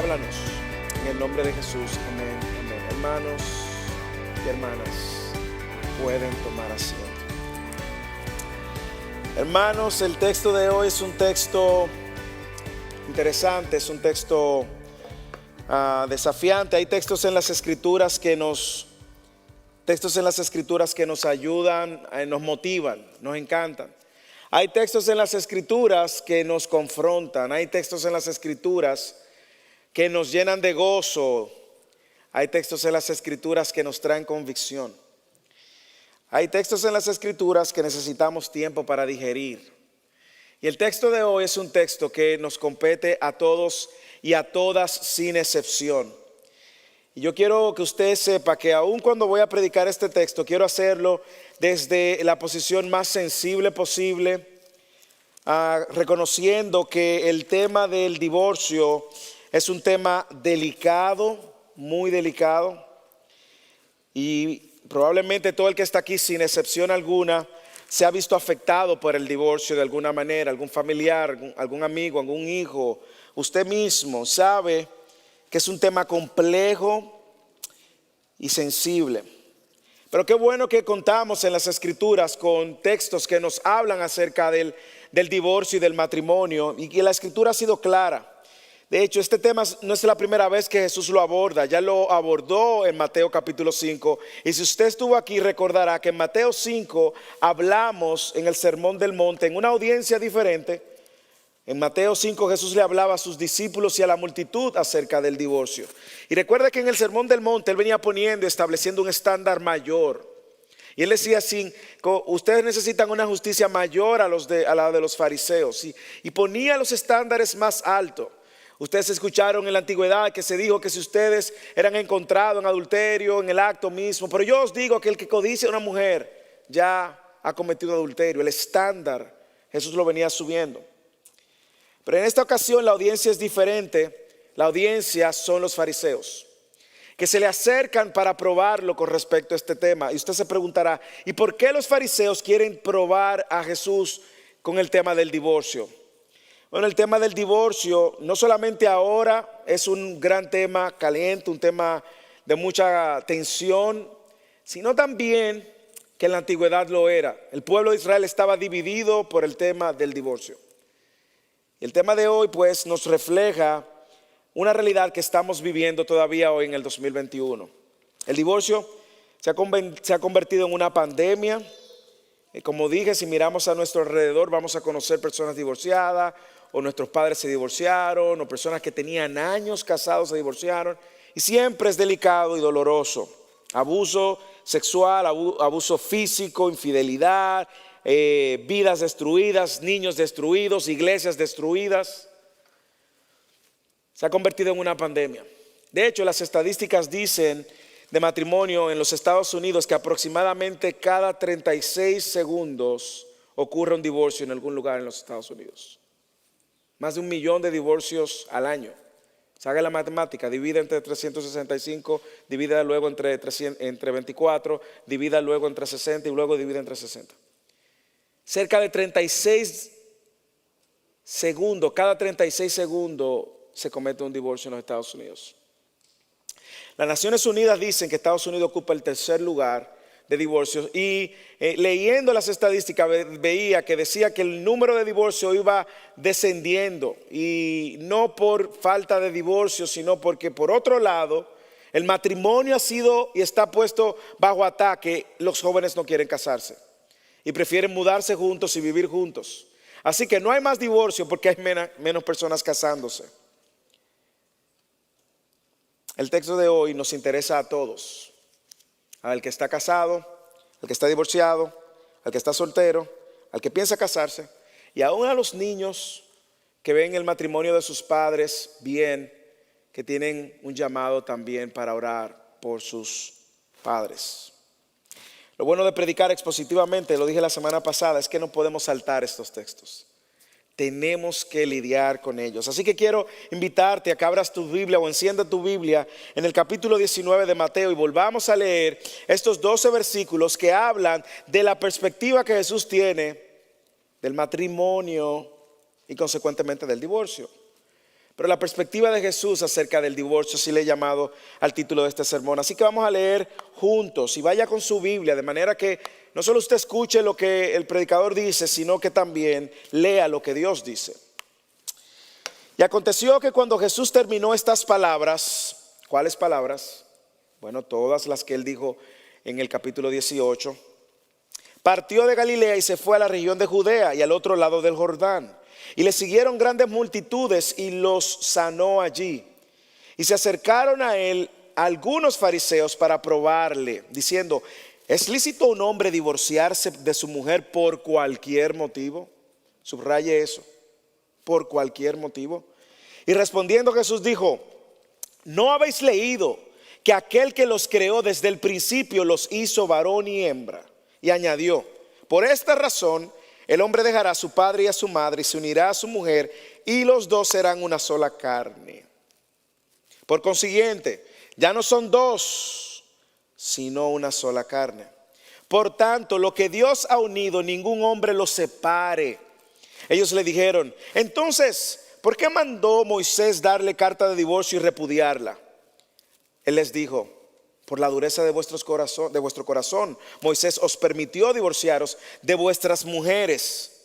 háblanos. En el nombre de Jesús, amén, amén. Hermanos y hermanas, pueden tomar asiento. Hermanos, el texto de hoy es un texto interesante, es un texto desafiante. Hay textos en las escrituras que nos ayudan, nos motivan, nos encantan. Hay textos en las escrituras que nos confrontan, hay textos en las escrituras que nos llenan de gozo, hay textos en las escrituras que nos traen convicción. Hay textos en las escrituras que necesitamos tiempo para digerir. Y el texto de hoy es un texto que nos compete a todos y a todas sin excepción. Y yo quiero que usted sepa que aun cuando voy a predicar este texto, quiero hacerlo desde la posición más sensible posible, reconociendo que el tema del divorcio es un tema delicado, muy delicado. Y probablemente todo el que está aquí, sin excepción alguna, se ha visto afectado por el divorcio de alguna manera. Algún familiar, algún amigo, algún hijo. Usted mismo sabe que es un tema complejo y sensible. Pero qué bueno que contamos en las escrituras con textos que nos hablan acerca del divorcio y del matrimonio, y que la escritura ha sido clara. De hecho, este tema no es la primera vez que Jesús lo aborda, ya lo abordó en Mateo capítulo 5. Y si usted estuvo aquí, recordará que en Mateo 5 hablamos en el Sermón del Monte, en una audiencia diferente. En Mateo 5 Jesús le hablaba a sus discípulos y a la multitud acerca del divorcio. Y recuerda que en el Sermón del Monte Él venía poniendo, estableciendo un estándar mayor. Y Él decía así: ustedes necesitan una justicia mayor a la de los fariseos. Y ponía los estándares más altos. Ustedes escucharon en la antigüedad que se dijo que si ustedes eran encontrados en adulterio, en el acto mismo. Pero yo os digo que el que codicia a una mujer ya ha cometido adulterio. El estándar Jesús lo venía subiendo. Pero en esta ocasión la audiencia es diferente. La audiencia son los fariseos, que se le acercan para probarlo con respecto a este tema. Y usted se preguntará: ¿y por qué los fariseos quieren probar a Jesús con el tema del divorcio? Bueno, el tema del divorcio no solamente ahora es un gran tema caliente, un tema de mucha tensión, sino también que en la antigüedad lo era. El pueblo de Israel estaba dividido por el tema del divorcio. Y el tema de hoy pues nos refleja una realidad que estamos viviendo todavía hoy en el 2021. El divorcio se ha convertido en una pandemia. Como dije, si miramos a nuestro alrededor vamos a conocer personas divorciadas, o nuestros padres se divorciaron, o personas que tenían años casados se divorciaron. Y siempre es delicado y doloroso. Abuso sexual, abuso físico, infidelidad, vidas destruidas, niños destruidos, iglesias destruidas. Se ha convertido en una pandemia. De hecho, las estadísticas dicen de matrimonio en los Estados Unidos que aproximadamente cada 36 segundos ocurre un divorcio en algún lugar en los Estados Unidos. Más de 1 millón de divorcios al año. Se haga la matemática, divide entre 365, divide luego entre 24, divide luego entre 60 y luego divide entre 60. Cerca de 36 segundos, cada 36 segundos se comete un divorcio en los Estados Unidos. Las Naciones Unidas dicen que Estados Unidos ocupa el tercer lugar de divorcios, y leyendo las estadísticas veía que decía que el número de divorcios iba descendiendo, y no por falta de divorcio, sino porque por otro lado el matrimonio ha sido y está puesto bajo ataque. Los jóvenes no quieren casarse y prefieren mudarse juntos y vivir juntos. Así que no hay más divorcio porque hay menos personas casándose. El texto de hoy nos interesa a todos. Al que está casado, al que está divorciado, al que está soltero, al que piensa casarse, y aún a los niños que ven el matrimonio de sus padres bien, que tienen un llamado también para orar por sus padres. Lo bueno de predicar expositivamente, lo dije la semana pasada, es que no podemos saltar estos textos. Tenemos que lidiar con ellos. Así que quiero invitarte a que abras tu Biblia o encienda tu Biblia en el capítulo 19 de Mateo y volvamos a leer estos 12 versículos que hablan de la perspectiva que Jesús tiene del matrimonio y consecuentemente del divorcio. Pero la perspectiva de Jesús acerca del divorcio sí le he llamado al título de este sermón. Así que vamos a leer juntos y vaya con su Biblia, de manera que no solo usted escuche lo que el predicador dice, sino que también lea lo que Dios dice. Y aconteció que cuando Jesús terminó estas palabras, ¿cuáles palabras? Bueno, todas las que él dijo en el capítulo 18. Partió de Galilea y se fue a la región de Judea y al otro lado del Jordán. Y le siguieron grandes multitudes y los sanó allí. Y se acercaron a él algunos fariseos para probarle, diciendo: ¿es lícito a un hombre divorciarse de su mujer por cualquier motivo? Subraye eso, por cualquier motivo. Y respondiendo Jesús dijo: ¿no habéis leído que aquel que los creó desde el principio los hizo varón y hembra? Y añadió: por esta razón el hombre dejará a su padre y a su madre y se unirá a su mujer, y los dos serán una sola carne. Por consiguiente, ya no son dos, sino una sola carne. Por tanto, lo que Dios ha unido, ningún hombre lo separe. Ellos le dijeron: entonces, ¿por qué mandó Moisés darle carta de divorcio y repudiarla? Él les dijo: por la dureza de vuestro corazón, Moisés os permitió divorciaros de vuestras mujeres,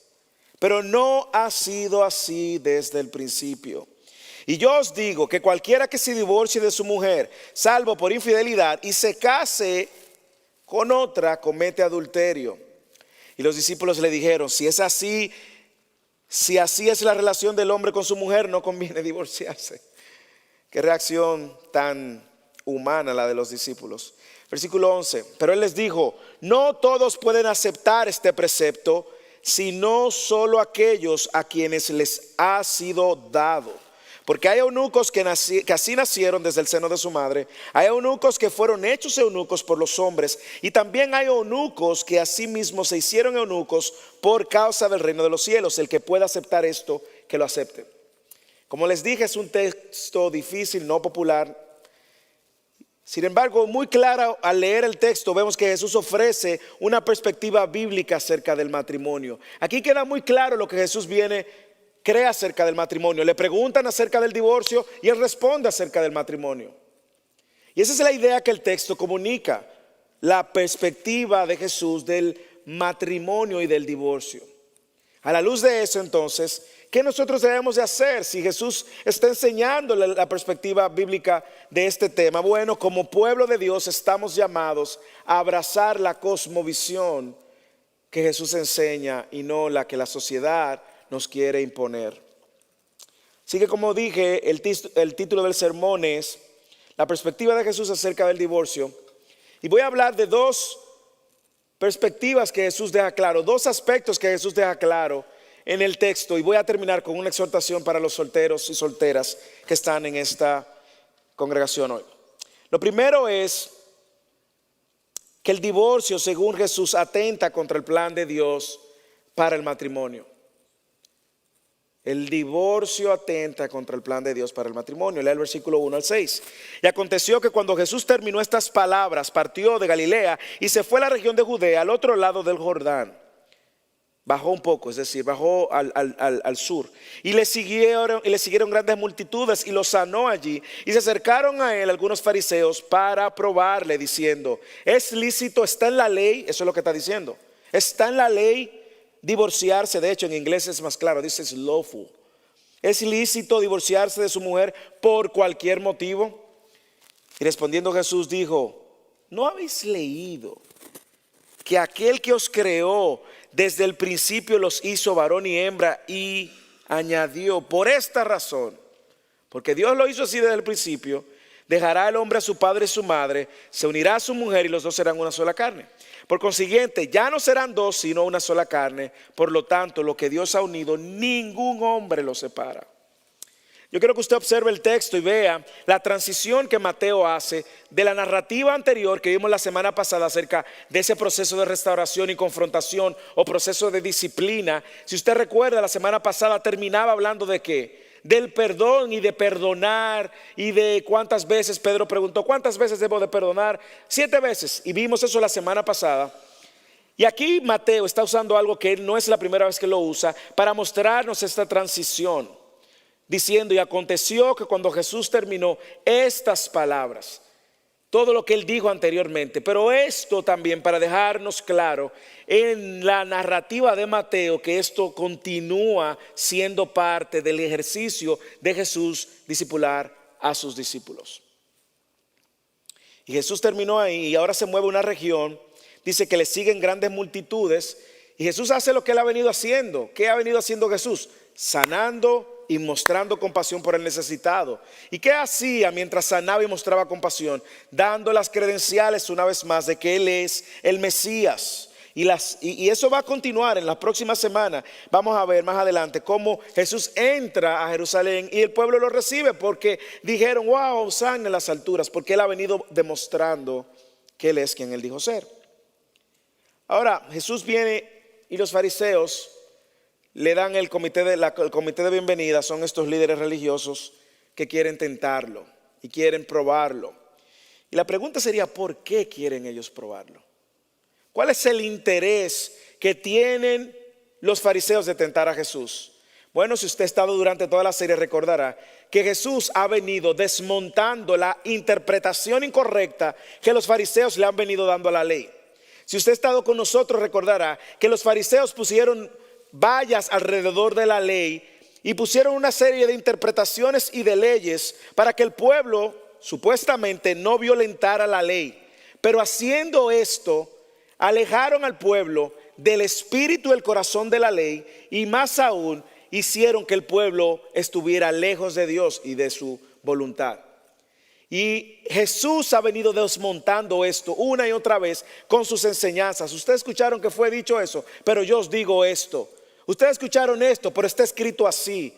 pero no ha sido así desde el principio. Y yo os digo que cualquiera que se divorcie de su mujer, salvo por infidelidad, y se case con otra, comete adulterio. Y los discípulos le dijeron: si así es la relación del hombre con su mujer, no conviene divorciarse. Qué reacción tan humana la de los discípulos. Versículo 11. Pero él les dijo: no todos pueden aceptar este precepto, sino solo aquellos a quienes les ha sido dado. Porque hay eunucos que así nacieron desde el seno de su madre. Hay eunucos que fueron hechos eunucos por los hombres. Y también hay eunucos que asimismo se hicieron eunucos por causa del reino de los cielos. El que pueda aceptar esto, que lo acepte. Como les dije, es un texto difícil, no popular. Sin embargo, muy claro al leer el texto, vemos que Jesús ofrece una perspectiva bíblica acerca del matrimonio. Aquí queda muy claro lo que Jesús cree acerca del matrimonio. Le preguntan acerca del divorcio y él responde acerca del matrimonio. Y esa es la idea que el texto comunica, la perspectiva de Jesús del matrimonio y del divorcio. A la luz de eso, entonces, ¿qué nosotros debemos de hacer si Jesús está enseñando la perspectiva bíblica de este tema? Bueno, como pueblo de Dios estamos llamados a abrazar la cosmovisión que Jesús enseña y no la que la sociedad nos quiere imponer. Así que, como dije, el título del sermón es la perspectiva de Jesús acerca del divorcio. Y voy a hablar de dos perspectivas que Jesús deja claro, dos aspectos que Jesús deja claro en el texto, y voy a terminar con una exhortación para los solteros y solteras que están en esta congregación hoy. Lo primero es que el divorcio, según Jesús, atenta contra el plan de Dios para el matrimonio. El divorcio atenta contra el plan de Dios para el matrimonio. Lea el versículo 1 al 6. Y aconteció que cuando Jesús terminó estas palabras, partió de Galilea y se fue a la región de Judea, al otro lado del Jordán. Bajó un poco, es decir, bajó al sur. Y le siguieron grandes multitudes y lo sanó allí. Y se acercaron a él algunos fariseos para probarle, diciendo: ¿es lícito, está en la ley? Eso es lo que está diciendo. Está en la ley divorciarse. De hecho, en inglés es más claro, dice es lawful. ¿Es lícito divorciarse de su mujer por cualquier motivo? Y respondiendo Jesús dijo: ¿no habéis leído que aquel que os creó desde el principio los hizo varón y hembra? Y añadió: por esta razón, porque Dios lo hizo así desde el principio, dejará el hombre a su padre y su madre, se unirá a su mujer y los dos serán una sola carne. Por consiguiente, ya no serán dos, sino una sola carne. Por lo tanto, lo que Dios ha unido, ningún hombre lo separa. Yo quiero que usted observe el texto y vea la transición que Mateo hace de la narrativa anterior que vimos la semana pasada acerca de ese proceso de restauración y confrontación o proceso de disciplina. Si usted recuerda, la semana pasada terminaba hablando de ¿qué? Del perdón y de perdonar, y de cuántas veces Pedro preguntó: ¿cuántas veces debo de perdonar? 7 veces, y vimos eso la semana pasada. Y aquí Mateo está usando algo que no es la primera vez que lo usa para mostrarnos esta transición diciendo: y aconteció que cuando Jesús terminó estas palabras, todo lo que él dijo anteriormente, pero esto también para dejarnos claro en la narrativa de Mateo, que esto continúa siendo parte del ejercicio de Jesús discipular a sus discípulos. Y Jesús terminó ahí y ahora se mueve una región, dice que le siguen grandes multitudes, y Jesús hace lo que él ha venido haciendo. ¿Qué ha venido haciendo Jesús? Sanando y mostrando compasión por el necesitado. ¿Y qué hacía mientras sanaba y mostraba compasión? Dando las credenciales una vez más de que él es el Mesías. Y eso va a continuar en la próxima semana. Vamos a ver más adelante cómo Jesús entra a Jerusalén y el pueblo lo recibe, porque dijeron: wow, Hosana en las alturas, porque él ha venido demostrando que él es quien él dijo ser. Ahora Jesús viene y los fariseos le dan el comité de bienvenida. Son estos líderes religiosos que quieren tentarlo y quieren probarlo. Y la pregunta sería: ¿por qué quieren ellos probarlo? ¿Cuál es el interés que tienen los fariseos de tentar a Jesús? Bueno, si usted ha estado durante toda la serie, recordará que Jesús ha venido desmontando la interpretación incorrecta que los fariseos le han venido dando a la ley. Si usted ha estado con nosotros, recordará que los fariseos pusieron vallas alrededor de la ley y pusieron una serie de interpretaciones y de leyes para que el pueblo supuestamente no violentara la ley. Pero haciendo esto, alejaron al pueblo del espíritu y el corazón de la ley, y más aún hicieron que el pueblo estuviera lejos de Dios y de su voluntad. Y Jesús ha venido desmontando esto una y otra vez con sus enseñanzas. Ustedes escucharon que fue dicho eso, pero yo os digo esto. Ustedes escucharon esto, pero está escrito así.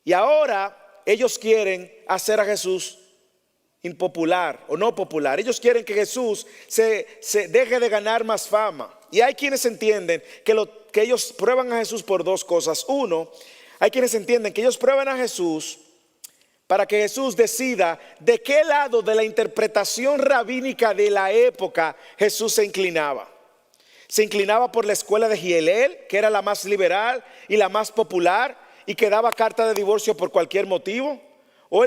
Y ahora ellos quieren hacer a Jesús impopular o no popular. Ellos quieren que Jesús se deje de ganar más fama. Y hay quienes entienden que ellos prueban a Jesús por dos cosas. Uno, hay quienes entienden que ellos prueban a Jesús para que Jesús decida de qué lado de la interpretación rabínica de la época Jesús se inclinaba. Se inclinaba por la escuela de Gielel, que era la más liberal y la más popular, y que daba carta de divorcio por cualquier motivo. O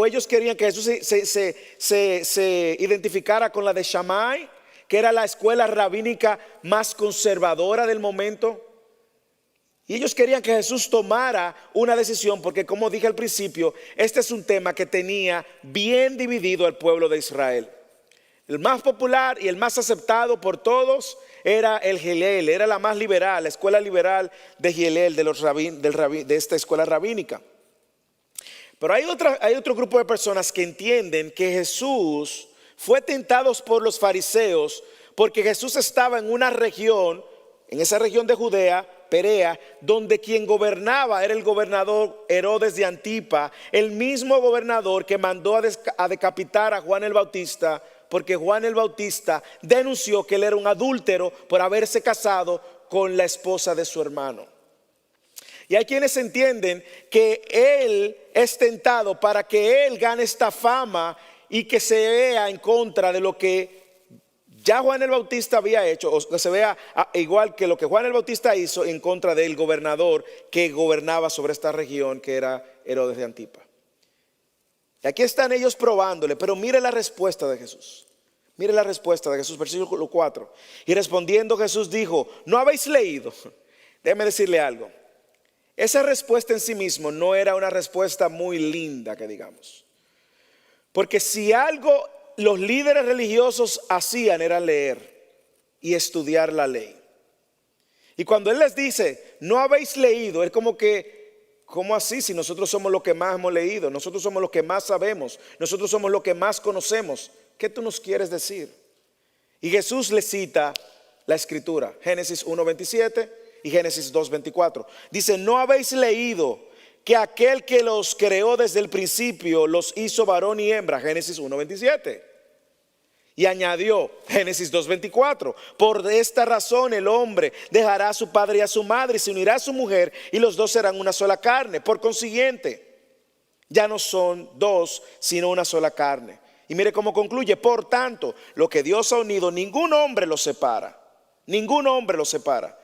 ellos querían que Jesús se identificara con la de Shammai, que era la escuela rabínica más conservadora del momento. Y ellos querían que Jesús tomara una decisión, porque como dije al principio, este es un tema que tenía bien dividido al pueblo de Israel. El más popular y el más aceptado por todos era el Gielel, era la más liberal, la escuela liberal de Gielel, de esta escuela rabínica. Pero hay otro grupo de personas que entienden que Jesús fue tentado por los fariseos porque Jesús estaba en una región, en esa región de Judea, Perea, donde quien gobernaba era el gobernador Herodes de Antipa, el mismo gobernador que mandó a decapitar a Juan el Bautista, porque Juan el Bautista denunció que él era un adúltero por haberse casado con la esposa de su hermano. Y hay quienes entienden que él es tentado para que él gane esta fama y que se vea en contra de lo que ya Juan el Bautista había hecho, o que se vea igual que lo que Juan el Bautista hizo en contra del gobernador que gobernaba sobre esta región, que era Herodes de Antipa. Y aquí están ellos probándole, pero mire la respuesta de Jesús. Mire la respuesta de Jesús, versículo 4. Y respondiendo Jesús dijo: ¿no habéis leído? Déjeme decirle algo. Esa respuesta en sí mismo no era una respuesta muy linda, que digamos. Porque si algo los líderes religiosos hacían era leer y estudiar la ley. Y cuando él les dice: no habéis leído, es como que, ¿cómo así? Si nosotros somos los que más hemos leído, nosotros somos los que más sabemos, nosotros somos los que más conocemos. ¿Qué tú nos quieres decir? Y Jesús le cita la escritura, Génesis 1:27 y Génesis 2:24. Dice: ¿no habéis leído que aquel que los creó desde el principio los hizo varón y hembra? Génesis 1:27. Y añadió, Génesis 2:24: por esta razón el hombre dejará a su padre y a su madre y se unirá a su mujer, y los dos serán una sola carne. Por consiguiente, ya no son dos, sino una sola carne. Y mire cómo concluye: por tanto, lo que Dios ha unido, ningún hombre lo separa. Ningún hombre lo separa.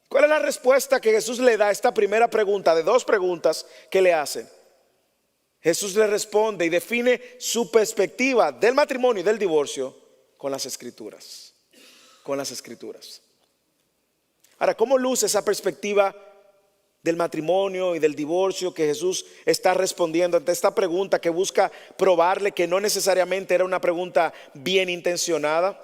¿Cuál es la respuesta que Jesús le da a esta primera pregunta de dos preguntas que le hacen? Jesús le responde y define su perspectiva del matrimonio y del divorcio con las Escrituras. Con las Escrituras. Ahora, ¿cómo luce esa perspectiva del matrimonio y del divorcio que Jesús está respondiendo ante esta pregunta que busca probarle que no necesariamente era una pregunta bien intencionada?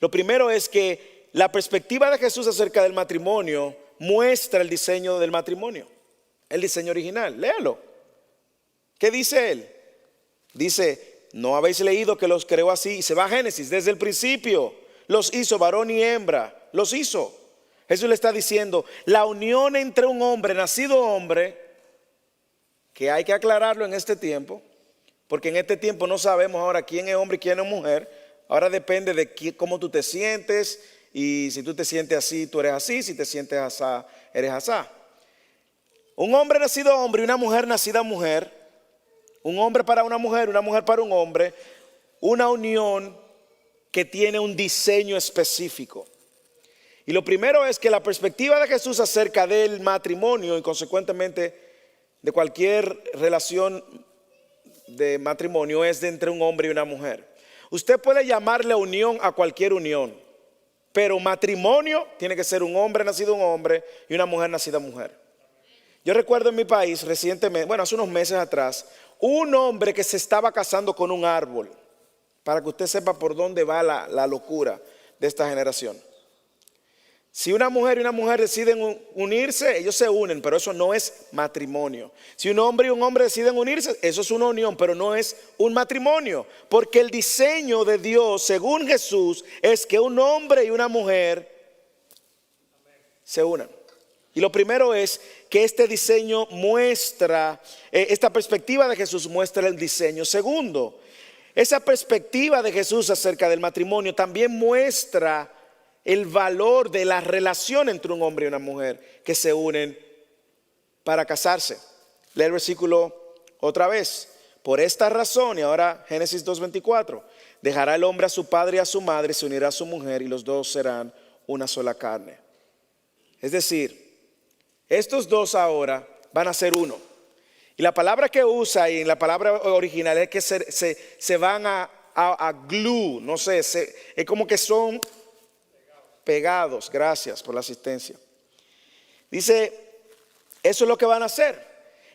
Lo primero es que la perspectiva de Jesús acerca del matrimonio muestra el diseño del matrimonio, el diseño original. Léalo. ¿Qué dice él? Dice, ¿no habéis leído que los creó así? Y se va a Génesis, desde el principio los hizo varón y hembra, los hizo. Jesús le está diciendo, la unión entre un hombre, nacido hombre, que hay que aclararlo en este tiempo, porque en este tiempo no sabemos ahora quién es hombre y quién es mujer. Ahora depende de cómo tú te sientes, y si tú te sientes así, tú eres así, si te sientes asá, eres asá. Un hombre nacido hombre y una mujer nacida mujer, un hombre para una mujer para un hombre, una unión que tiene un diseño específico. Y lo primero es que la perspectiva de Jesús acerca del matrimonio y consecuentemente de cualquier relación de matrimonio es de entre un hombre y una mujer. Usted puede llamarle unión a cualquier unión, pero matrimonio tiene que ser un hombre nacido un hombre y una mujer nacida mujer. Yo recuerdo en mi país recientemente, hace unos meses atrás, un hombre que se estaba casando con un árbol, para que usted sepa por dónde va la locura de esta generación. Si una mujer y una mujer deciden unirse, ellos se unen, pero eso no es matrimonio. Si un hombre y un hombre deciden unirse, eso es una unión, pero no es un matrimonio. Porque el diseño de Dios, según Jesús, es que un hombre y una mujer se unan. Y lo primero es que este diseño muestra, esta perspectiva de Jesús muestra el diseño. Segundo, esa perspectiva de Jesús acerca del matrimonio también muestra el valor de la relación entre un hombre y una mujer que se unen para casarse. Lee el versículo otra vez. Por esta razón, y ahora Génesis 2:24, dejará el hombre a su padre y a su madre, se unirá a su mujer y los dos serán una sola carne. Es decir, estos dos ahora van a ser uno. Y la palabra que usa y en la palabra original es que se van a glue, no sé, es como que son pegados. Gracias por la asistencia. Dice, eso es lo que van a hacer.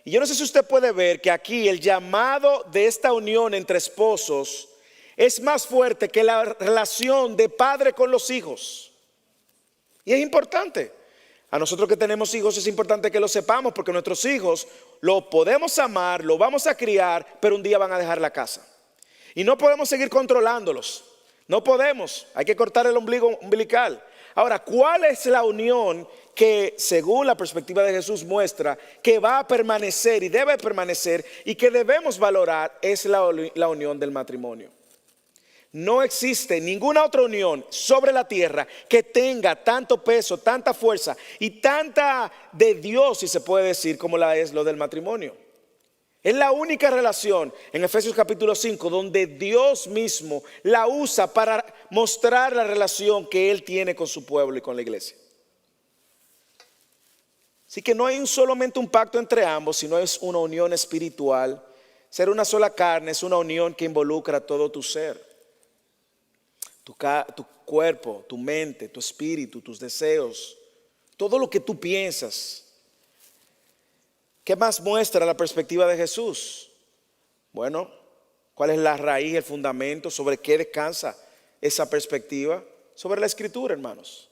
Y yo no sé si usted puede ver que aquí el llamado de esta unión entre esposos es más fuerte que la relación de padre con los hijos. Y es importante. A nosotros que tenemos hijos es importante que lo sepamos, porque nuestros hijos lo podemos amar, lo vamos a criar, pero un día van a dejar la casa. Y no podemos seguir controlándolos. No podemos, hay que cortar el ombligo umbilical. Ahora, ¿cuál es la unión que según la perspectiva de Jesús muestra que va a permanecer y debe permanecer y que debemos valorar? Es la unión del matrimonio. No existe ninguna otra unión sobre la tierra que tenga tanto peso, tanta fuerza y tanta de Dios, si se puede decir, como la es lo del matrimonio. Es la única relación en Efesios capítulo 5 donde Dios mismo la usa para mostrar la relación que Él tiene con su pueblo y con la iglesia. Así que no hay solamente un pacto entre ambos, sino es una unión espiritual. Ser una sola carne es una unión que involucra todo tu ser. Tu cuerpo, tu mente, tu espíritu, tus deseos, todo lo que tú piensas. ¿Qué más muestra la perspectiva de Jesús? Bueno, ¿cuál es la raíz, el fundamento? ¿Sobre qué descansa esa perspectiva? Sobre la Escritura, hermanos.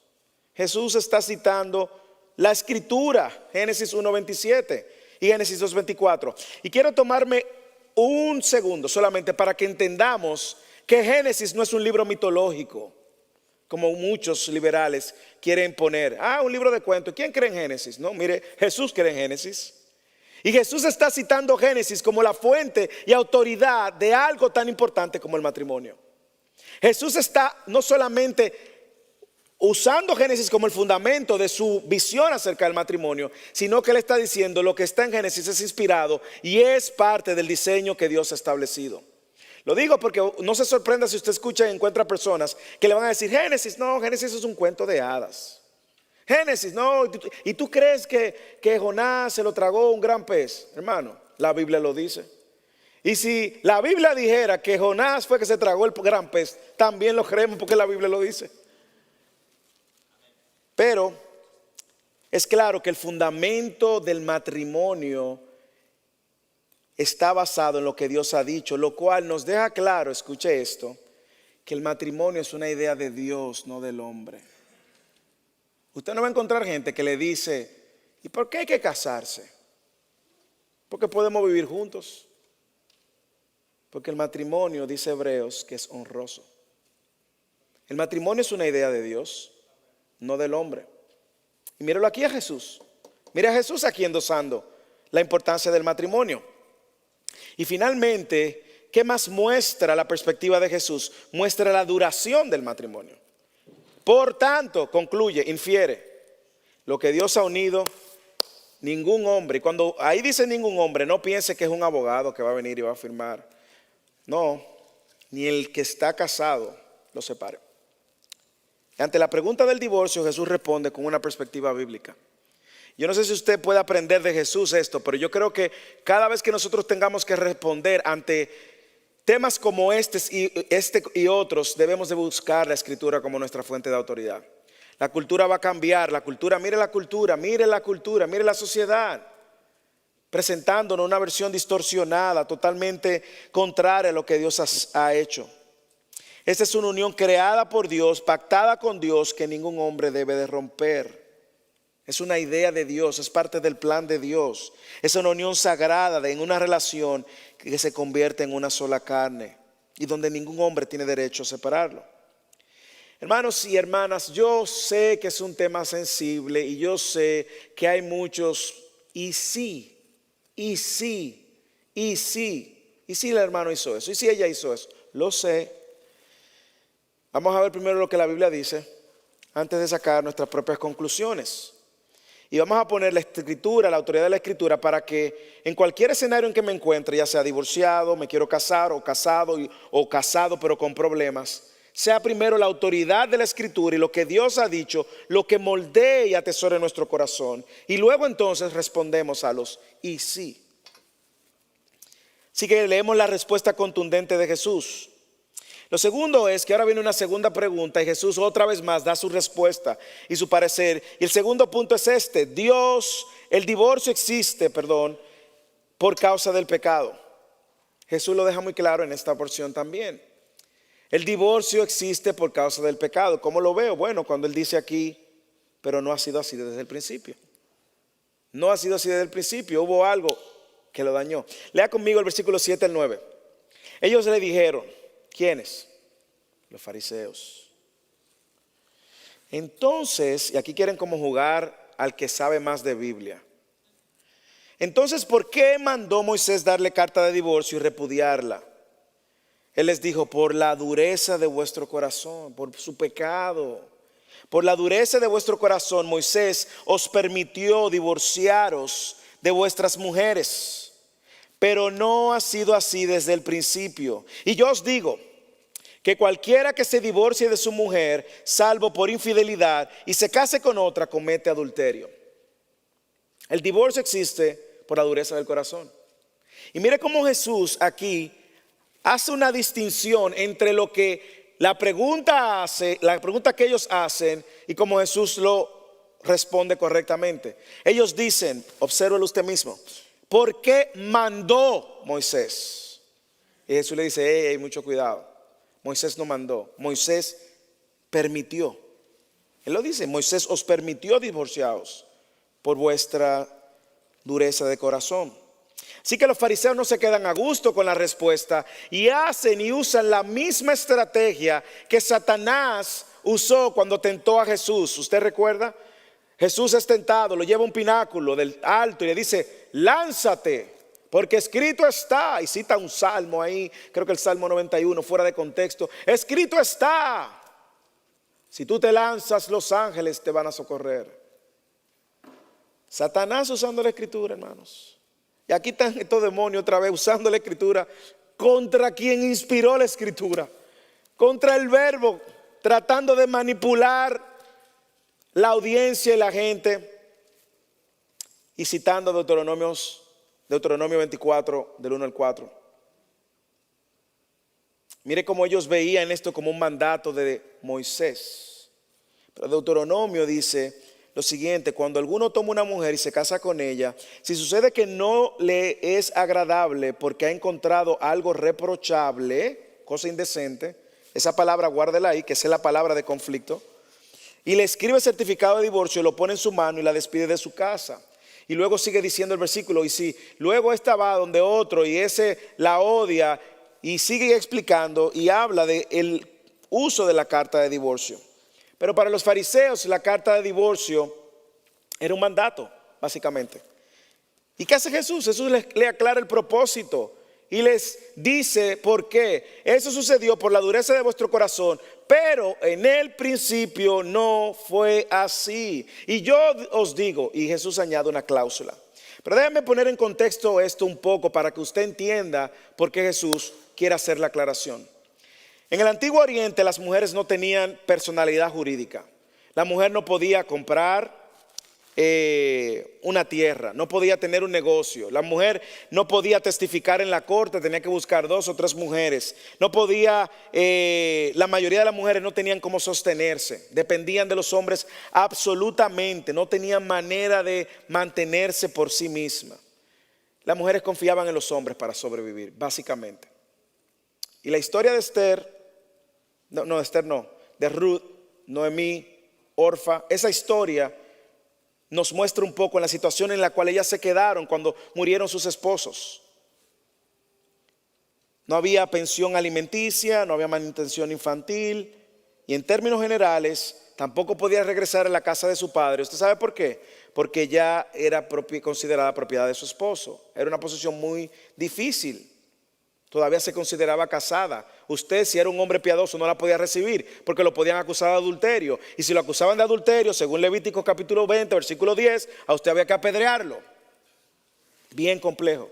Jesús está citando la Escritura, Génesis 1:27 y Génesis 2:24. Y quiero tomarme un segundo solamente para que entendamos que Génesis no es un libro mitológico, como muchos liberales quieren poner. Un libro de cuentos. ¿Quién cree en Génesis? No, mire, Jesús cree en Génesis. Y Jesús está citando Génesis como la fuente y autoridad de algo tan importante como el matrimonio. Jesús está no solamente usando Génesis como el fundamento de su visión acerca del matrimonio, sino que Él está diciendo lo que está en Génesis es inspirado y es parte del diseño que Dios ha establecido. Lo digo porque no se sorprenda si usted escucha y encuentra personas que le van a decir, Génesis es un cuento de hadas. Génesis, no, ¿y tú crees que Jonás se lo tragó un gran pez? Hermano, La Biblia lo dice. Y si la Biblia dijera que Jonás fue que se tragó el gran pez, también lo creemos porque la Biblia lo dice. Pero es claro que el fundamento del matrimonio está basado en lo que Dios ha dicho, lo cual nos deja claro, escuche esto, que el matrimonio es una idea de Dios, no del hombre. Usted no va a encontrar gente que le dice, ¿y por qué hay que casarse? Porque podemos vivir juntos. Porque el matrimonio, dice Hebreos, que es honroso. El matrimonio es una idea de Dios, no del hombre. Y míralo aquí a Jesús. Mira a Jesús aquí endosando la importancia del matrimonio. Y finalmente, ¿qué más muestra la perspectiva de Jesús? Muestra la duración del matrimonio. Por tanto, concluye, infiere, lo que Dios ha unido, ningún hombre. Y cuando ahí dice ningún hombre, no piense que es un abogado que va a venir y va a firmar. No, ni el que está casado lo separe. Ante la pregunta del divorcio, Jesús responde con una perspectiva bíblica. Yo no sé si usted puede aprender de Jesús esto, pero yo creo que cada vez que nosotros tengamos que responder ante temas como este y otros, debemos de buscar la Escritura como nuestra fuente de autoridad. La cultura va a cambiar, mire la sociedad, presentándonos una versión distorsionada, totalmente contraria a lo que Dios ha hecho. Esta es una unión creada por Dios, pactada con Dios, que ningún hombre debe de romper. Es una idea de Dios, es parte del plan de Dios. Es una unión sagrada en una relación que se convierte en una sola carne y donde ningún hombre tiene derecho a separarlo. Hermanos y hermanas, yo sé que es un tema sensible y yo sé que hay muchos y sí el hermano hizo eso, y si ella hizo eso, lo sé. Vamos a ver primero lo que la Biblia dice antes de sacar nuestras propias conclusiones. Y vamos a poner la Escritura, la autoridad de la Escritura, para que en cualquier escenario en que me encuentre, ya sea divorciado, me quiero casar, o casado pero con problemas, sea primero la autoridad de la Escritura y lo que Dios ha dicho, lo que moldee y atesore nuestro corazón. Y luego entonces respondemos a los y sí. Así que leemos la respuesta contundente de Jesús. Lo segundo es que ahora viene una segunda pregunta y Jesús otra vez más da su respuesta y su parecer. Y el segundo punto es este: el divorcio existe, por causa del pecado. Jesús lo deja muy claro en esta porción también. El divorcio existe por causa del pecado. ¿Cómo lo veo? Bueno, cuando él dice aquí, pero no ha sido así desde el principio. No ha sido así desde el principio, hubo algo que lo dañó. Lea conmigo el versículo 7 al 9. Ellos le dijeron, ¿quiénes? Los fariseos. Entonces, y aquí quieren como jugar al que sabe más de Biblia. Entonces, ¿por qué mandó Moisés darle carta de divorcio y repudiarla? Él les dijo, por la dureza de vuestro corazón, por su pecado. Por la dureza de vuestro corazón, Moisés os permitió divorciaros de vuestras mujeres. Pero no ha sido así desde el principio. Y yo os digo que cualquiera que se divorcie de su mujer, salvo por infidelidad, y se case con otra, comete adulterio. El divorcio existe por la dureza del corazón. Y mire cómo Jesús aquí hace una distinción entre lo que la pregunta que ellos hacen y cómo Jesús lo responde correctamente. Ellos dicen, obsérvelo usted mismo, ¿por qué mandó Moisés? Y Jesús le dice, mucho cuidado. Moisés no mandó, Moisés permitió. Él lo dice, Moisés os permitió divorciaros por vuestra dureza de corazón. Así que los fariseos no se quedan a gusto con la respuesta y hacen y usan la misma estrategia que Satanás usó cuando tentó a Jesús. ¿Usted recuerda? Jesús es tentado, lo lleva a un pináculo del alto y le dice, lánzate, porque escrito está. Y cita un salmo ahí, creo que el Salmo 91, fuera de contexto. Escrito está, si tú te lanzas, los ángeles te van a socorrer. Satanás usando la Escritura, hermanos. Y aquí están estos demonios otra vez usando la Escritura contra quien inspiró la Escritura, contra el verbo, tratando de manipular la audiencia y la gente, y citando Deuteronomios Deuteronomio 24, del 1 al 4. Mire cómo ellos veían esto como un mandato de Moisés. Pero Deuteronomio dice lo siguiente: cuando alguno toma una mujer y se casa con ella, si sucede que no le es agradable porque ha encontrado algo reprochable, cosa indecente, esa palabra guárdela ahí, que es la palabra de conflicto, y le escribe certificado de divorcio, lo pone en su mano y la despide de su casa. Y luego sigue diciendo el versículo: y si luego esta va donde otro y ese la odia, y sigue explicando y habla del uso de la carta de divorcio. Pero para los fariseos la carta de divorcio era un mandato, básicamente. ¿Y qué hace Jesús? Jesús le aclara el propósito y les dice por qué. Eso sucedió por la dureza de vuestro corazón, pero en el principio no fue así. Y yo os digo, y Jesús añade una cláusula. Pero déjame poner en contexto esto un poco para que usted entienda por qué Jesús quiere hacer la aclaración. En el Antiguo Oriente las mujeres no tenían personalidad jurídica. La mujer no podía comprar una tierra, no podía tener un negocio. La mujer no podía testificar en la corte, tenía que buscar 2 o 3 mujeres. No podía, la mayoría de las mujeres no tenían cómo sostenerse, dependían de los hombres absolutamente, no tenían manera de mantenerse por sí mismas. Las mujeres confiaban en los hombres para sobrevivir, básicamente. Y la historia de de Ruth, Noemí, Orfa, esa historia nos muestra un poco en la situación en la cual ellas se quedaron cuando murieron sus esposos. No había pensión alimenticia, no había manutención infantil y en términos generales tampoco podía regresar a la casa de su padre. ¿Usted sabe por qué? Porque ya era considerada propiedad de su esposo. Era una posición muy difícil. Todavía se consideraba casada. Usted, si era un hombre piadoso, no la podía recibir porque lo podían acusar de adulterio. Y si lo acusaban de adulterio, según Levítico capítulo 20, versículo 10, a usted había que apedrearlo. Bien complejo.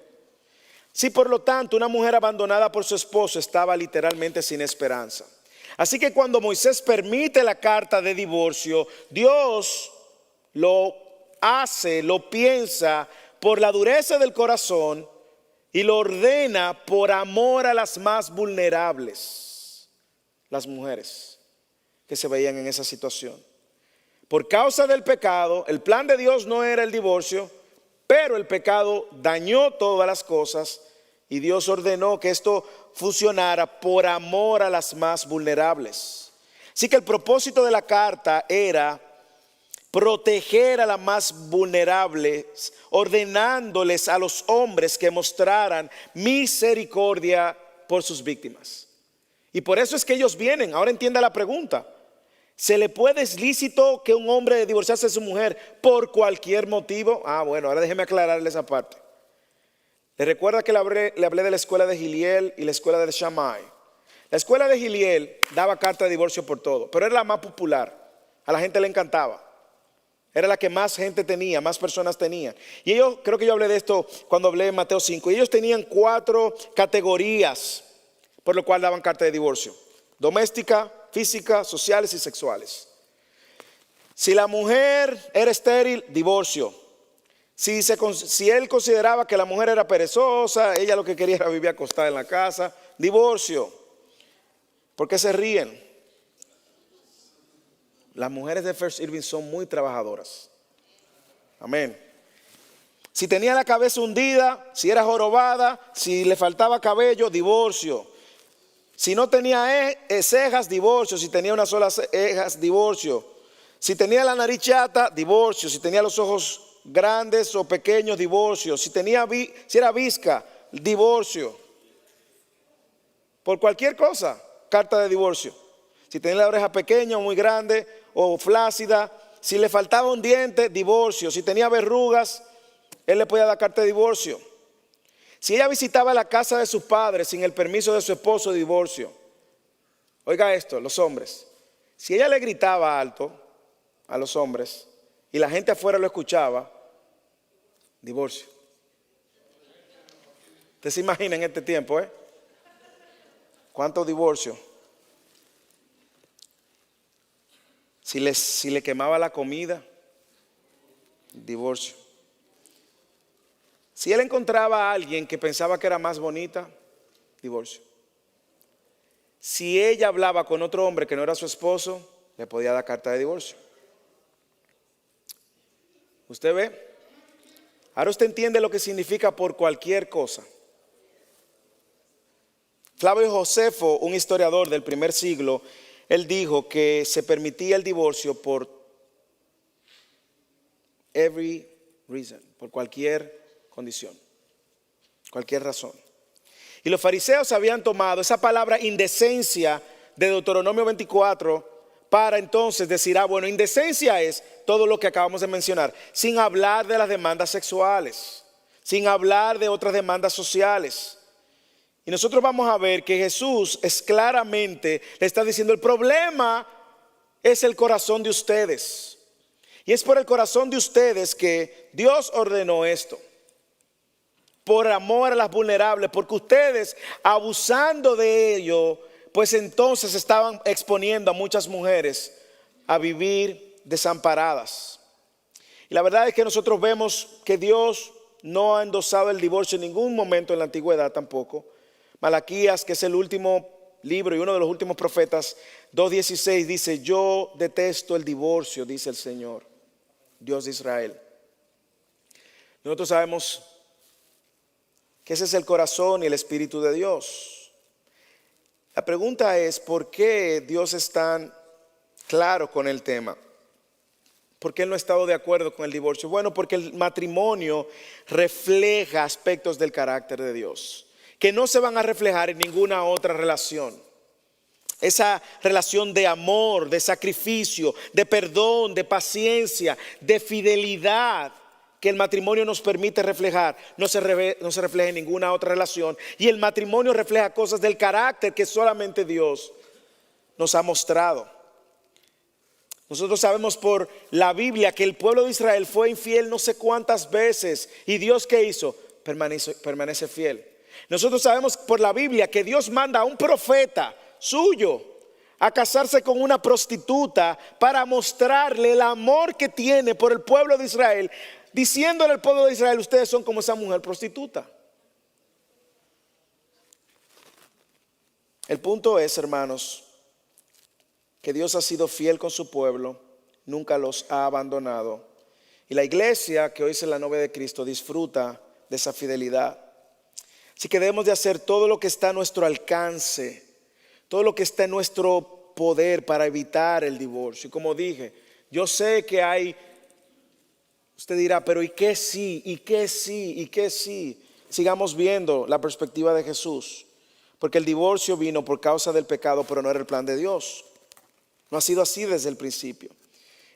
Si por lo tanto una mujer abandonada por su esposo estaba literalmente sin esperanza. Así que cuando Moisés permite la carta de divorcio, Dios lo hace, lo piensa por la dureza del corazón y lo ordena por amor a las más vulnerables, las mujeres que se veían en esa situación. Por causa del pecado, el plan de Dios no era el divorcio, pero el pecado dañó todas las cosas y Dios ordenó que esto funcionara por amor a las más vulnerables. Así que el propósito de la carta era proteger a las más vulnerables, ordenándoles a los hombres que mostraran misericordia por sus víctimas. Y por eso es que ellos vienen. Ahora entienda la pregunta: ¿se le puede, es lícito que un hombre divorciarse de su mujer por cualquier motivo? Bueno, ahora déjeme aclararle esa parte. ¿Le recuerda que le hablé de la escuela de Giliel y la escuela de Shammai? La escuela de Giliel daba carta de divorcio por todo, pero era la más popular. A la gente le encantaba. Era la que más gente tenía, más personas tenían. Y ellos, creo que yo hablé de esto cuando hablé en Mateo 5. Y ellos tenían 4 categorías por lo cual daban carta de divorcio: doméstica, física, sociales y sexuales. Si la mujer era estéril, divorcio. Si él consideraba que la mujer era perezosa, ella lo que quería era vivir acostada en la casa, divorcio. ¿Por qué se ríen? Las mujeres de First Irving son muy trabajadoras. Amén. Si tenía la cabeza hundida, si era jorobada, si le faltaba cabello, divorcio. Si no tenía cejas, divorcio. Si tenía una sola cejas, divorcio. Si tenía la nariz chata, divorcio. Si tenía los ojos grandes o pequeños, divorcio. Si era visca, divorcio. Por cualquier cosa, carta de divorcio. Si tenía la oreja pequeña o muy grande o flácida, si le faltaba un diente, divorcio. Si tenía verrugas, él le podía dar carta de divorcio. Si ella visitaba la casa de sus padres sin el permiso de su esposo, divorcio. Oiga esto, los hombres. Si ella le gritaba alto a los hombres y la gente afuera lo escuchaba, divorcio. Usted se imagina en este tiempo, ¿cuántos divorcios? Si le quemaba la comida, divorcio. Si él encontraba a alguien que pensaba que era más bonita, divorcio. Si ella hablaba con otro hombre que no era su esposo, le podía dar carta de divorcio. ¿Usted ve? Ahora usted entiende lo que significa por cualquier cosa. Flavio Josefo, un historiador del primer siglo, él dijo que se permitía el divorcio por every reason, por cualquier condición, cualquier razón. Y los fariseos habían tomado esa palabra indecencia de Deuteronomio 24 para entonces decir, bueno, indecencia es todo lo que acabamos de mencionar, sin hablar de las demandas sexuales, sin hablar de otras demandas sociales. Y nosotros vamos a ver que Jesús es claramente, le está diciendo, el problema es el corazón de ustedes. Y es por el corazón de ustedes que Dios ordenó esto. Por amor a las vulnerables, porque ustedes, abusando de ello, pues entonces estaban exponiendo a muchas mujeres a vivir desamparadas. Y la verdad es que nosotros vemos que Dios no ha endosado el divorcio en ningún momento en la antigüedad tampoco. Malaquías, que es el último libro y uno de los últimos profetas, 2:16 dice, yo detesto el divorcio, dice el Señor, Dios de Israel. Nosotros sabemos que ese es el corazón y el espíritu de Dios. La pregunta es, ¿por qué Dios es tan claro con el tema? ¿Por qué Él no ha estado de acuerdo con el divorcio? Bueno, porque el matrimonio refleja aspectos del carácter de Dios que no se van a reflejar en ninguna otra relación. Esa relación de amor, de sacrificio, de perdón, de paciencia, de fidelidad que el matrimonio nos permite reflejar, no se refleja en ninguna otra relación. Y el matrimonio refleja cosas del carácter que solamente Dios nos ha mostrado. Nosotros sabemos por la Biblia que el pueblo de Israel fue infiel no sé cuántas veces. ¿Y Dios qué hizo? Permanece fiel. Nosotros sabemos por la Biblia que Dios manda a un profeta suyo a casarse con una prostituta para mostrarle el amor que tiene por el pueblo de Israel, diciéndole al pueblo de Israel, ustedes son como esa mujer prostituta. El punto es, hermanos, que Dios ha sido fiel con su pueblo, nunca los ha abandonado. Y la iglesia, que hoy es la novia de Cristo, disfruta de esa fidelidad. Así que debemos de hacer todo lo que está a nuestro alcance, todo lo que está en nuestro poder para evitar el divorcio. Y como dije, yo sé que hay, usted dirá, pero ¿y qué sí? ¿Y qué sí? ¿Y qué sí? Sigamos viendo la perspectiva de Jesús, porque el divorcio vino por causa del pecado, pero no era el plan de Dios. No ha sido así desde el principio.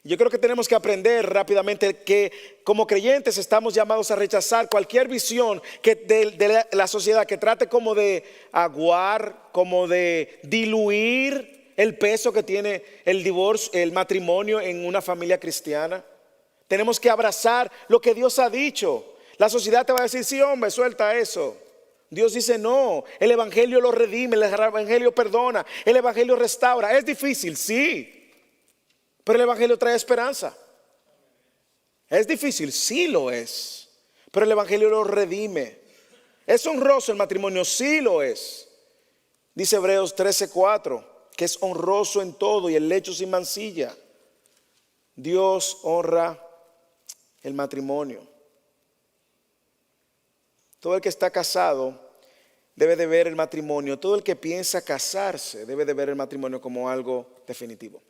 Yo creo que tenemos que aprender rápidamente que como creyentes estamos llamados a rechazar cualquier visión que de la sociedad que trate como de aguar, como de diluir el peso que tiene el divorcio, el matrimonio en una familia cristiana. Tenemos que abrazar lo que Dios ha dicho. La sociedad te va a decir, sí, hombre, suelta eso. Dios dice no, el evangelio lo redime, el evangelio perdona, el evangelio restaura. Es difícil, sí. Pero el evangelio trae esperanza. Es difícil, sí lo es. Pero el evangelio lo redime. ¿Es honroso el matrimonio? Sí lo es. Dice Hebreos 13:4 que es honroso en todo y el lecho sin mancilla. Dios honra el matrimonio. Todo el que está casado debe de ver el matrimonio. Todo el que piensa casarse debe de ver el matrimonio como algo definitivo.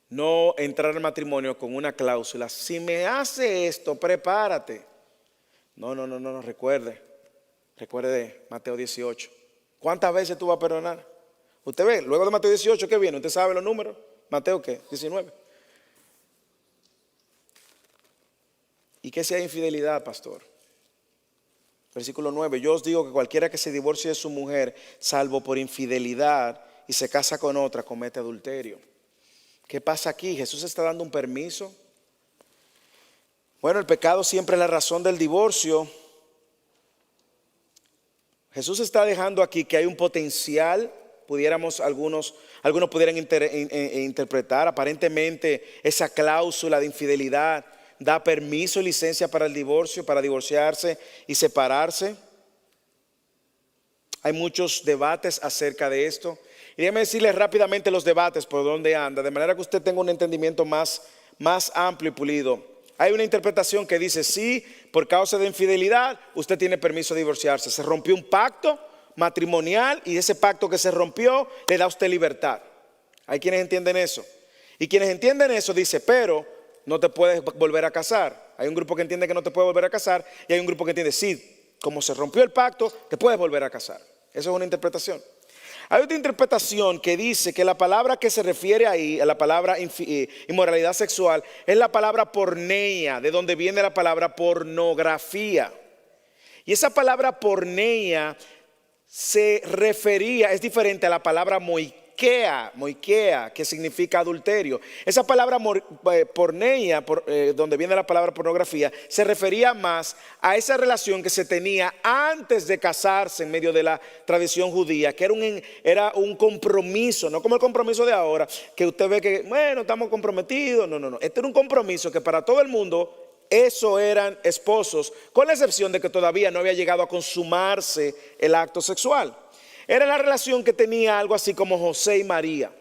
No entrar al matrimonio con una cláusula. Si me hace esto, prepárate. No, recuerde Mateo 18. ¿Cuántas veces tú vas a perdonar? Usted ve, luego de Mateo 18, ¿qué viene? ¿Usted sabe los números? Mateo, ¿qué? 19. ¿Y qué si hay infidelidad, pastor? Versículo 9. Yo os digo que cualquiera que se divorcie de su mujer, salvo por infidelidad, y se casa con otra, comete adulterio. ¿Qué pasa aquí? ¿Jesús está dando un permiso? Bueno, el pecado siempre es la razón del divorcio. Jesús está dejando aquí que hay un potencial, algunos pudieran interpretar aparentemente esa cláusula de infidelidad da permiso y licencia para el divorcio, para divorciarse y separarse. Hay muchos debates acerca de esto. Y déjeme decirles rápidamente los debates por donde anda, de manera que usted tenga un entendimiento más amplio y pulido. Hay una interpretación que dice, sí, por causa de infidelidad, usted tiene permiso de divorciarse. Se rompió un pacto matrimonial y ese pacto que se rompió le da a usted libertad. Hay quienes entienden eso. Y quienes entienden eso dice, pero no te puedes volver a casar. Hay un grupo que entiende que no te puedes volver a casar y hay un grupo que entiende, sí, como se rompió el pacto, te puedes volver a casar. Eso es una interpretación. Hay otra interpretación que dice que la palabra que se refiere ahí, a la palabra inmoralidad sexual, es la palabra porneia, de donde viene la palabra pornografía. Y esa palabra porneia se refería, es diferente a la palabra moikea, que significa adulterio. Esa palabra porneia, donde viene la palabra pornografía, se refería más a esa relación que se tenía antes de casarse en medio de la tradición judía, que era un compromiso, no como el compromiso de ahora, que usted ve que, bueno, estamos comprometidos. No. Este era un compromiso que para todo el mundo, eso eran esposos, con la excepción de que todavía no había llegado a consumarse el acto sexual. Era la relación que tenía algo así como José y María.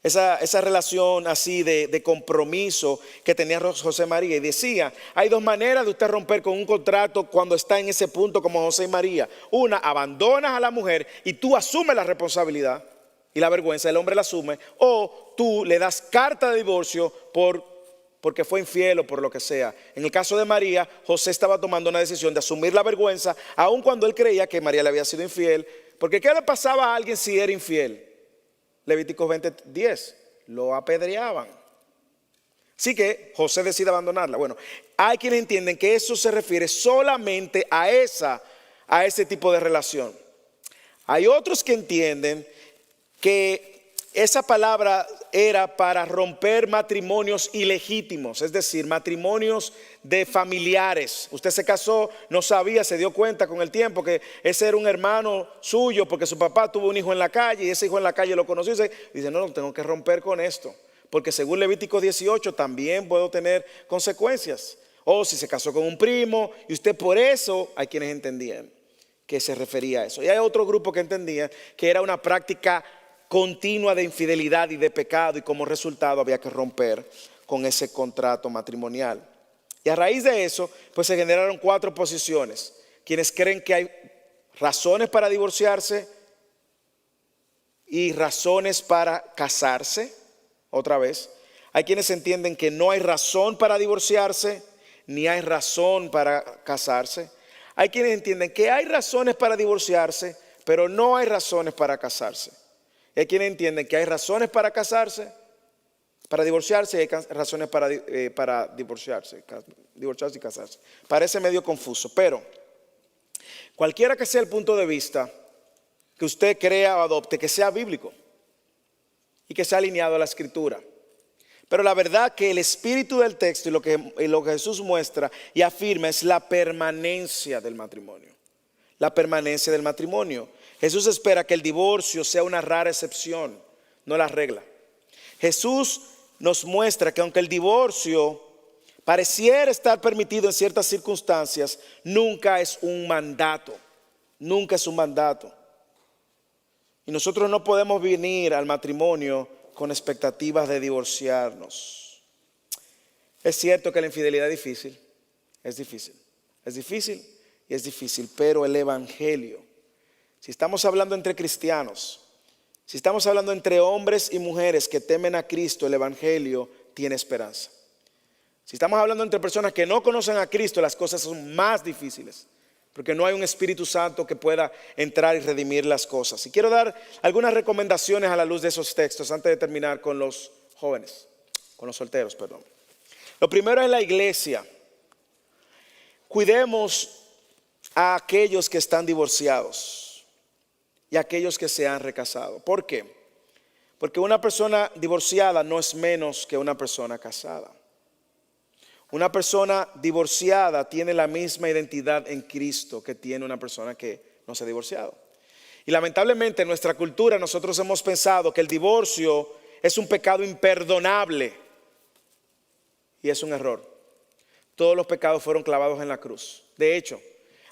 Esa relación así de compromiso que tenía José y María. Y decía, hay dos maneras de usted romper con un contrato cuando está en ese punto como José y María. Una, abandonas a la mujer y tú asumes la responsabilidad y la vergüenza, el hombre la asume. O tú le das carta de divorcio porque fue infiel o por lo que sea. En el caso de María, José estaba tomando una decisión de asumir la vergüenza, aun cuando él creía que María le había sido infiel. Porque ¿qué le pasaba a alguien si era infiel? Levíticos 20:10, lo apedreaban. Así que José decide abandonarla. Bueno, hay quienes entienden que eso se refiere solamente a ese tipo de relación. Hay otros que entienden que esa palabra era para romper matrimonios ilegítimos, es decir, matrimonios de familiares. Usted se casó, no sabía, se dio cuenta con el tiempo que ese era un hermano suyo porque su papá tuvo un hijo en la calle y ese hijo en la calle lo conoció y dice, no, tengo que romper con esto, porque según Levítico 18 también puedo tener consecuencias. O si se casó con un primo y usted por eso, hay quienes entendían que se refería a eso. Y hay otro grupo que entendía que era una práctica continua de infidelidad y de pecado y como resultado había que romper con ese contrato matrimonial. Y a raíz de eso pues se generaron 4 posiciones. Quienes creen que hay razones para divorciarse y razones para casarse, otra vez. Hay quienes entienden que no hay razón para divorciarse ni hay razón para casarse. Hay quienes entienden que hay razones para divorciarse pero no hay razones para casarse. Hay quienes entienden que hay razones para casarse, para divorciarse, y hay razones para divorciarse y casarse. Parece medio confuso, pero cualquiera que sea el punto de vista que usted crea o adopte, que sea bíblico y que sea alineado a la Escritura. Pero la verdad que el espíritu del texto y lo que Jesús muestra y afirma es la permanencia del matrimonio. La permanencia del matrimonio. Jesús espera que el divorcio sea una rara excepción, no la regla. Jesús nos muestra que aunque el divorcio pareciera estar permitido en ciertas circunstancias, nunca es un mandato. Nunca es un mandato. Y nosotros no podemos venir al matrimonio con expectativas de divorciarnos. Es cierto que la infidelidad es difícil. Es difícil y es difícil, pero el evangelio, si estamos hablando entre cristianos, si estamos hablando entre hombres y mujeres que temen a Cristo, el evangelio tiene esperanza. Si estamos hablando entre personas que no conocen a Cristo, las cosas son más difíciles, porque no hay un Espíritu Santo que pueda entrar y redimir las cosas. Y quiero dar algunas recomendaciones a la luz de esos textos antes de terminar con los jóvenes, con los solteros, perdón. Lo primero es la iglesia. Cuidemos a aquellos que están divorciados y a aquellos que se han recasado. ¿Por qué? Porque una persona divorciada no es menos que una persona casada. Una persona divorciada tiene la misma identidad en Cristo que tiene una persona que no se ha divorciado. Y lamentablemente en nuestra cultura nosotros hemos pensado que el divorcio es un pecado imperdonable. y es un error. Todos los pecados fueron clavados en la cruz. De hecho,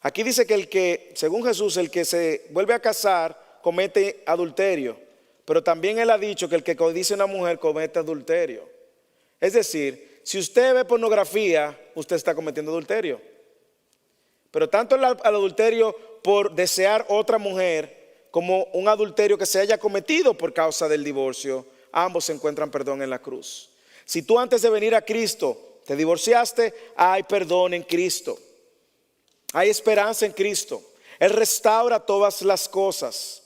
aquí dice que según Jesús, el que se vuelve a casar comete adulterio. Pero también él ha dicho que el que codicia a una mujer comete adulterio. Es decir, si usted ve pornografía, usted está cometiendo adulterio. Pero tanto el adulterio por desear otra mujer como un adulterio que se haya cometido por causa del divorcio, ambos encuentran perdón en la cruz. Si tú antes de venir a Cristo te divorciaste, hay perdón en Cristo. Hay esperanza en Cristo. Él restaura todas las cosas.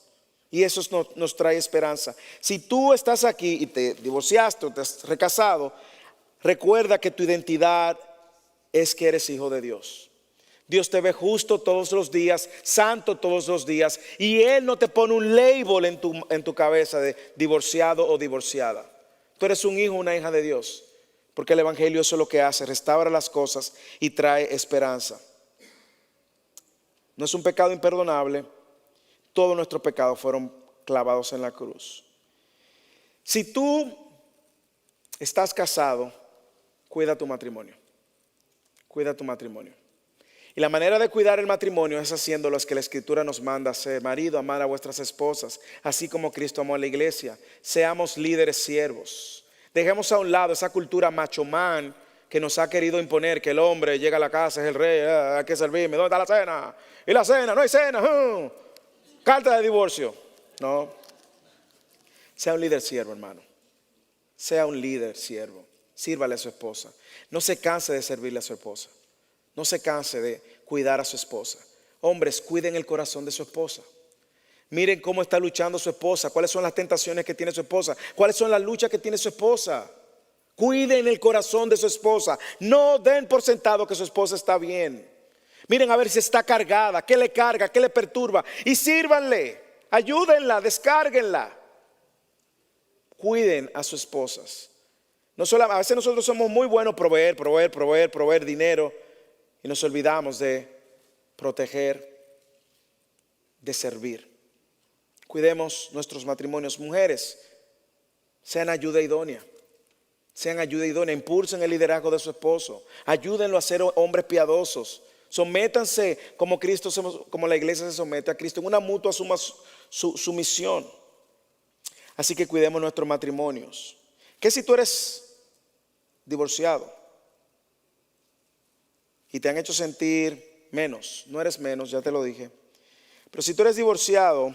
Y eso nos trae esperanza. Si tú estás aquí y te divorciaste o te has recasado, recuerda que tu identidad es que eres hijo de Dios. Dios te ve justo todos los días, santo todos los días. Y Él no te pone un label en tu cabeza de divorciado o divorciada. Tú eres un hijo o una hija de Dios. Porque el Evangelio eso es lo que hace, restaura las cosas y trae esperanza. No es un pecado imperdonable. Todos nuestros pecados fueron clavados en la cruz. Si tú estás casado, cuida tu matrimonio. Cuida tu matrimonio. Y la manera de cuidar el matrimonio es haciendo lo que la Escritura nos manda hacer. Marido, amar a vuestras esposas, así como Cristo amó a la iglesia. Seamos líderes siervos. Dejemos a un lado esa cultura macho man que nos ha querido imponer, que el hombre llega a la casa, es el rey, hay que servirme, ¿dónde está la cena? Y la cena, no hay cena. Carta de divorcio. No. Sea un líder siervo, hermano. Sea un líder siervo. Sírvale a su esposa. No se canse de servirle a su esposa. No se canse de cuidar a su esposa. Hombres, cuiden el corazón de su esposa. Miren cómo está luchando su esposa. Cuáles son las tentaciones que tiene su esposa. Cuáles son las luchas que tiene su esposa. Cuiden el corazón de su esposa. No den por sentado que su esposa está bien. Miren a ver si está cargada, qué le carga, qué le perturba. Y sírvanle, ayúdenla, descárguenla. Cuiden a sus esposas. No solo, a veces nosotros somos muy buenos proveer dinero. Y nos olvidamos de proteger, de servir. Cuidemos nuestros matrimonios. Mujeres, sean ayuda idónea. Sean ayuda idónea. Impulsen el liderazgo de su esposo. Ayúdenlo a ser hombres piadosos. Sométanse como la iglesia se somete a Cristo, en una mutua sumisión. Así que cuidemos nuestros matrimonios. ¿Qué si tú eres divorciado y te han hecho sentir menos? No eres menos, ya te lo dije. Pero si tú eres divorciado,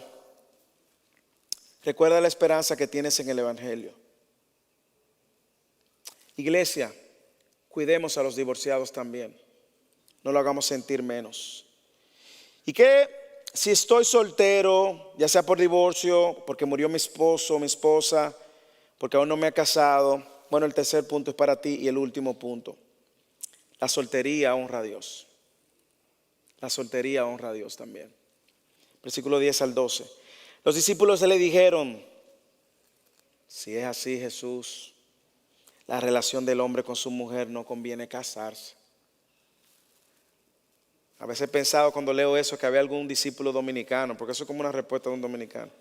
recuerda la esperanza que tienes en el Evangelio. Iglesia, cuidemos a los divorciados también. No lo hagamos sentir menos. ¿Y qué si estoy soltero, ya sea por divorcio, porque murió mi esposo o mi esposa, porque aún no me he casado? Bueno, el tercer punto es para ti y el último punto. La soltería honra a Dios. La soltería honra a Dios también. Versículo 10 al 12. Los discípulos le dijeron: si es así, Jesús, la relación del hombre con su mujer no conviene casarse. A veces he pensado cuando leo eso que había algún discípulo dominicano, porque eso es como una respuesta de un dominicano.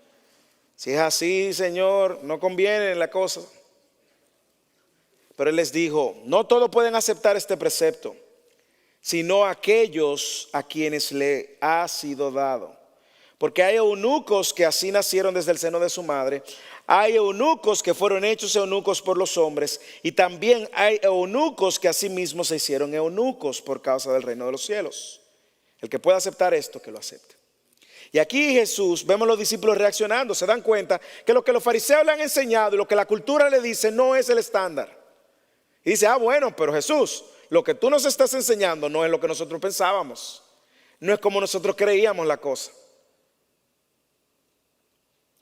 Si es así, Señor, no conviene la cosa. Pero Él les dijo: no todos pueden aceptar este precepto, sino aquellos a quienes le ha sido dado. Porque hay eunucos que así nacieron desde el seno de su madre. Hay eunucos que fueron hechos eunucos por los hombres. Y también hay eunucos que asimismo se hicieron eunucos por causa del reino de los cielos. El que pueda aceptar esto, que lo acepte. Y aquí Jesús, vemos a los discípulos reaccionando. Se dan cuenta que lo que los fariseos le han enseñado y lo que la cultura le dice no es el estándar. Y dice: bueno, pero Jesús, lo que tú nos estás enseñando no es lo que nosotros pensábamos. No es como nosotros creíamos la cosa.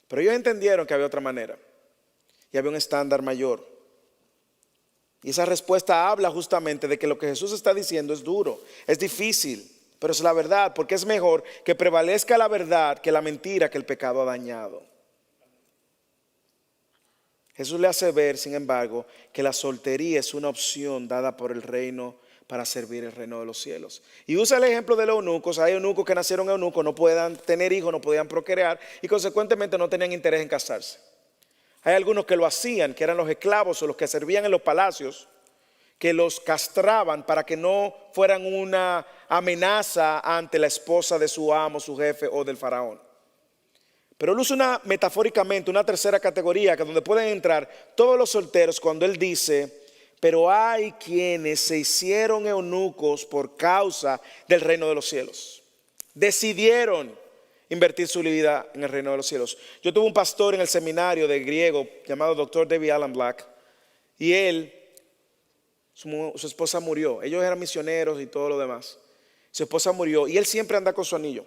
Pero ellos entendieron que había otra manera. Y había un estándar mayor. Y esa respuesta habla justamente de que lo que Jesús está diciendo es duro, es difícil. Pero es la verdad, porque es mejor que prevalezca la verdad que la mentira que el pecado ha dañado. Jesús le hace ver, sin embargo, que la soltería es una opción dada por el reino para servir el reino de los cielos. Y usa el ejemplo de los eunucos. Hay eunucos que nacieron eunucos, no podían tener hijos, no podían procrear y consecuentemente no tenían interés en casarse. Hay algunos que lo hacían, que eran los esclavos o los que servían en los palacios, que los castraban para que no fueran una amenaza ante la esposa de su amo, su jefe o del faraón. Pero él usa metafóricamente una tercera categoría que donde pueden entrar todos los solteros cuando él dice: pero hay quienes se hicieron eunucos por causa del reino de los cielos. Decidieron invertir su vida en el reino de los cielos. Yo tuve un pastor en el seminario de griego llamado Dr. David Alan Black, y él, su esposa murió. Ellos eran misioneros y todo lo demás. Su esposa murió y él siempre anda con su anillo.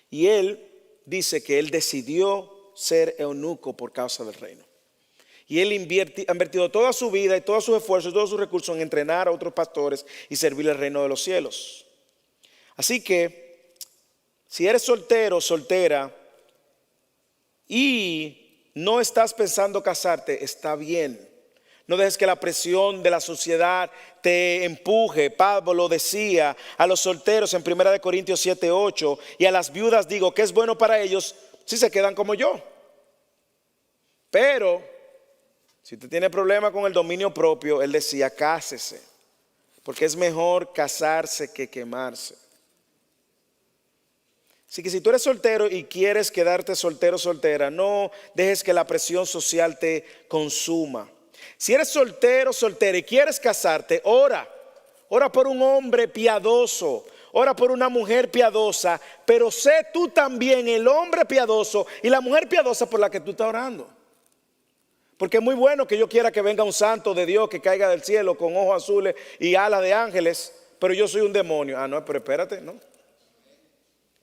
Y él dice que él decidió ser eunuco por causa del reino. Y él ha invertido toda su vida y todos sus esfuerzos y todos sus recursos en entrenar a otros pastores y servir el reino de los cielos. Así que, si eres soltero o soltera y no estás pensando casarte, está bien. No dejes que la presión de la sociedad te empuje. Pablo lo decía a los solteros en 1 Corintios 7:8, y a las viudas digo que es bueno para ellos si se quedan como yo. Pero si usted tiene problema con el dominio propio, él decía: cásese, porque es mejor casarse que quemarse. Así que si tú eres soltero y quieres quedarte soltero o soltera, no dejes que la presión social te consuma. Si eres soltero o soltera y quieres casarte, ora por un hombre piadoso, ora por una mujer piadosa, pero sé tú también el hombre piadoso y la mujer piadosa por la que tú estás orando. Porque es muy bueno que yo quiera que venga un santo de Dios que caiga del cielo con ojos azules y alas de ángeles, pero yo soy un demonio. Ah, no, pero espérate, no.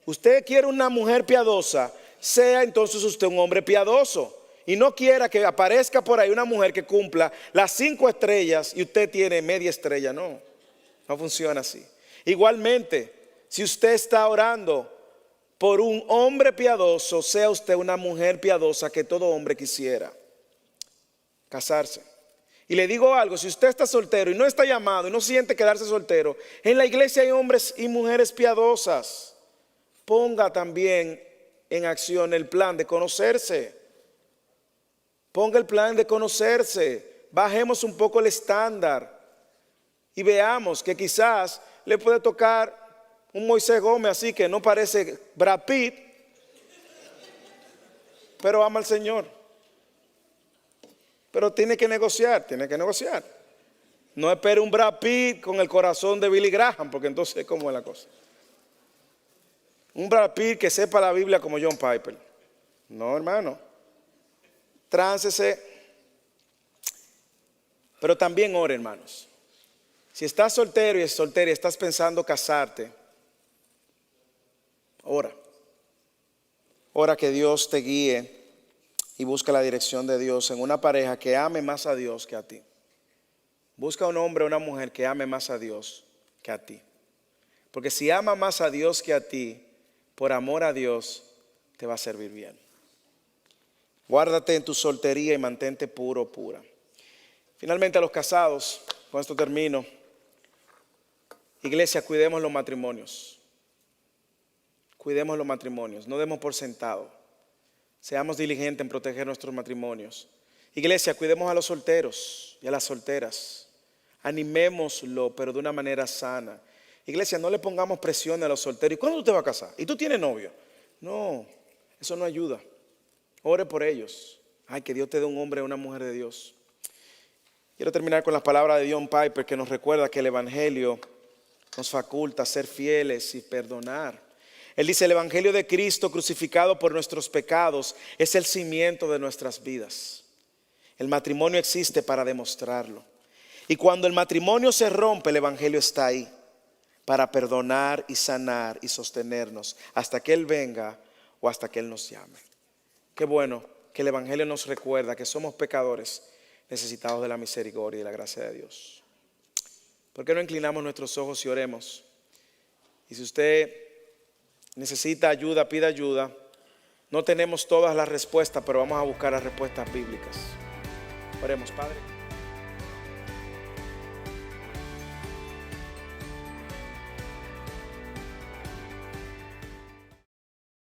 Usted quiere una mujer piadosa, sea entonces usted un hombre piadoso. Y no quiera que aparezca por ahí una mujer que cumpla las 5 estrellas y usted tiene media estrella. No funciona así. Igualmente, si usted está orando por un hombre piadoso, sea usted una mujer piadosa que todo hombre quisiera casarse. Y le digo algo: si usted está soltero y no está llamado y no siente quedarse soltero, en la iglesia hay hombres y mujeres piadosas. Ponga también en acción el plan de conocerse. Ponga el plan de conocerse. Bajemos un poco el estándar y veamos que quizás le puede tocar un Moisés Gómez así que no parece Brad Pitt, pero ama al Señor. Pero tiene que negociar. No espere un Brad Pitt con el corazón de Billy Graham, porque entonces ¿cómo es la cosa? Un Brad Pitt que sepa la Biblia como John Piper. No, hermano. Tránsese. Pero también ore, hermanos. Si estás soltero y soltera y estás pensando casarte, ora. Ora que Dios te guíe y busca la dirección de Dios en una pareja que ame más a Dios que a ti. Busca un hombre o una mujer que ame más a Dios que a ti. Porque si ama más a Dios que a ti, por amor a Dios, te va a servir bien. Guárdate en tu soltería y mantente puro, pura. Finalmente, a los casados, con esto termino. Iglesia, cuidemos los matrimonios. Cuidemos los matrimonios, no demos por sentado. Seamos diligentes en proteger nuestros matrimonios. Iglesia, cuidemos a los solteros y a las solteras. Animémoslo, pero de una manera sana. Iglesia, no le pongamos presión a los solteros. ¿Y cuándo usted va a casar? ¿Y tú tienes novio? No, eso no ayuda. Ore por ellos. Ay, que Dios te dé un hombre o una mujer de Dios. Quiero terminar con las palabras de John Piper, que nos recuerda que el Evangelio nos faculta a ser fieles y perdonar. Él dice: el Evangelio de Cristo crucificado por nuestros pecados es el cimiento de nuestras vidas. El matrimonio existe para demostrarlo. Y cuando el matrimonio se rompe, el Evangelio está ahí para perdonar y sanar y sostenernos hasta que Él venga o hasta que Él nos llame. Qué bueno que el Evangelio nos recuerda que somos pecadores necesitados de la misericordia y la gracia de Dios. ¿Por qué no inclinamos nuestros ojos y oremos? Y si usted necesita ayuda, pida ayuda. No tenemos todas las respuestas, pero vamos a buscar las respuestas bíblicas. Oremos, Padre.